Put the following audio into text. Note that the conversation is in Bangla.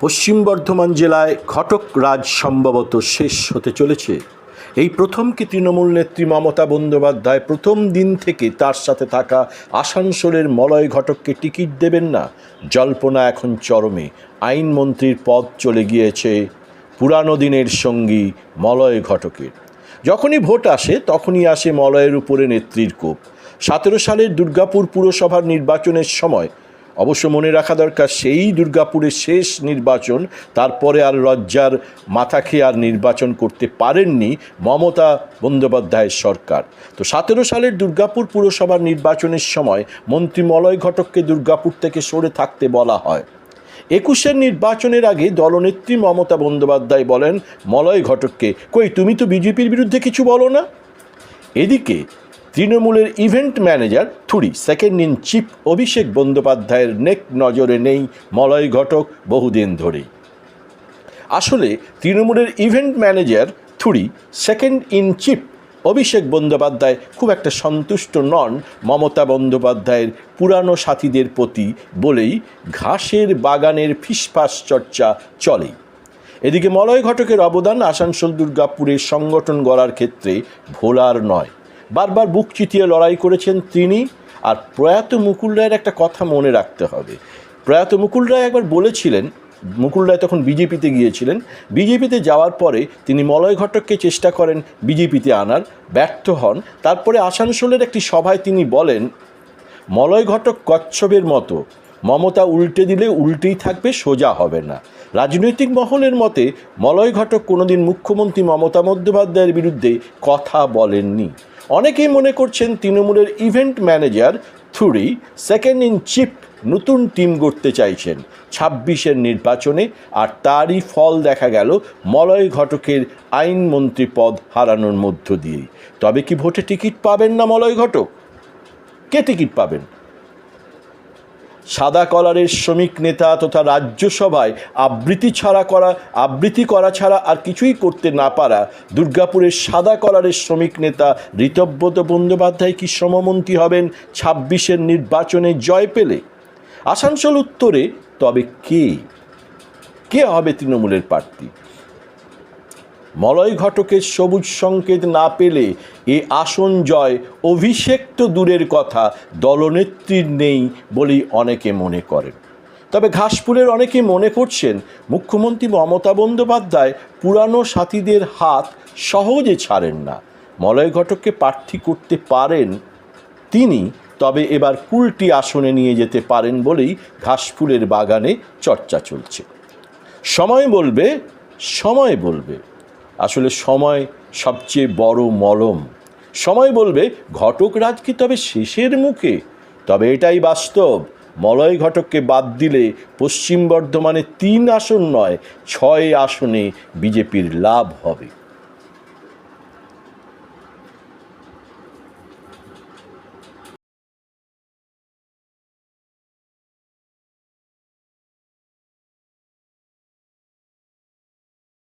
পশ্চিম বর্ধমান জেলায় ঘটক রাজ সম্ভবত শেষ হতে চলেছে। এই প্রথম কি তৃণমূল নেত্রী মমতা বন্দ্যোপাধ্যায় প্রথম দিন থেকে তার সাথে থাকা আসানসোলের মলয় ঘটককে টিকিট দেবেন না? জল্পনা এখন চরমে। আইনমন্ত্রীর পদ চলে গিয়েছে পুরানো দিনের সঙ্গী মলয় ঘটকের। যখনই ভোট আসে তখনই আসে মলয়ের উপরে নেত্রীর কোপ। 17 সালের দুর্গাপুর পুরসভার নির্বাচনের সময় অবশ্য মনে রাখা দরকার, সেই দুর্গাপুরের শেষ নির্বাচন, তারপরে আর লজ্জার মাথা খেয়ে আর নির্বাচন করতে পারেননি মমতা বন্দ্যোপাধ্যায়ের সরকার। তো 17 সালের দুর্গাপুর পুরসভার নির্বাচনের সময় মন্ত্রী মলয় ঘটককে দুর্গাপুর থেকে সরে থাকতে বলা হয়। 21-এর নির্বাচনের আগে দলনেত্রী মমতা বন্দ্যোপাধ্যায় বলেন মলয় ঘটককে, কই তুমি তো বিজেপির বিরুদ্ধে কিছু বলো না। এদিকে তৃণমূলের ইভেন্ট ম্যানেজার থুড়ি সেকেন্ড ইন চিফ অভিষেক বন্দ্যোপাধ্যায়ের নেক নজরে নেই মলয় ঘটক বহুদিন ধরেই। আসলে তৃণমূলের ইভেন্ট ম্যানেজার থুড়ি second in chief Abhishek Bandyopadhyay খুব একটা সন্তুষ্ট নন মমতা বন্দ্যোপাধ্যায়ের পুরানো সাথীদের প্রতি বলেই ঘাসের বাগানের ফিসফাস চর্চা চলেই। এদিকে মলয় ঘটকের অবদান আসানসোল দুর্গাপুরের সংগঠন গড়ার ক্ষেত্রে ভোলার নয়। বারবার বুক চিতিয়ে লড়াই করেছেন তিনি। আর প্রয়াত মুকুল রায়ের একটা কথা মনে রাখতে হবে। প্রয়াত মুকুল রায় একবার বলেছিলেন, মুকুল রায় তখন বিজেপিতে গিয়েছিলেন, বিজেপিতে যাওয়ার পরে তিনি মলয় ঘটককে চেষ্টা করেন বিজেপিতে আনার, ব্যর্থ হন। তারপরে আসানসোলের একটি সভায় তিনি বলেন, মলয় ঘটক কচ্ছপের মতো, মমতা উল্টে দিলে উল্টেই থাকবে, সোজা হবে না। রাজনৈতিক মহলের মতে মলয় ঘটক কোনোদিন মুখ্যমন্ত্রী মমতা বন্দ্যোপাধ্যায়ের বিরুদ্ধে কথা বলেননি। অনেকেই মনে করছেন তৃণমূলের ইভেন্ট ম্যানেজার থুড়ি সেকেন্ড ইন চিফ নতুন টিম গড়তে চাইছেন 26-এর নির্বাচনে, আর তারই ফল দেখা গেল মলয় ঘটকের আইনমন্ত্রী পদ হারানোর মধ্য দিয়েই। তবে কি ভোটে টিকিট পাবেন না মলয় ঘটক? কে টিকিট পাবেন? সাদা কলারের শ্রমিক নেতা তথা রাজ্যসভায় আবৃত্তি করা ছাড়া আর কিছুই করতে না পারা দুর্গাপুরের সাদা কলারের শ্রমিক নেতা ঋতব্রত বন্দ্যোপাধ্যায় কি শ্রমমন্ত্রী হবেন 26-এর নির্বাচনে জয় পেলে? আসানসোল উত্তরে তবে কে হবে তৃণমূলের প্রার্থী? মলয় ঘটকের সবুজ সংকেত না পেলে এ আসন জয় অভিষেক তো দূরের কথা, দলনেত্রীর নেই বলেই অনেকে মনে করেন। তবে ঘাসপুরের অনেকে মনে করছেন মুখ্যমন্ত্রী মমতা বন্দ্যোপাধ্যায় পুরানো সাথীদের হাত সহজে ছাড়েন না। মলয় ঘটককে প্রার্থী করতে পারেন তিনি, তবে এবার কুলটি আসনে নিয়ে যেতে পারেন বলেই ঘাসফুলের বাগানে চর্চা চলছে। সময় বলবে। আসলে সময় সবচেয়ে বড় মলম। সময় বলবে ঘটক রাজ কি তবে শেষের মুখে? তবে এটাই বাস্তব, মলয় ঘটককে বাদ দিলে পশ্চিম বর্ধমানে 3 আসন নয় 6 আসনে বিজেপির লাভ হবে।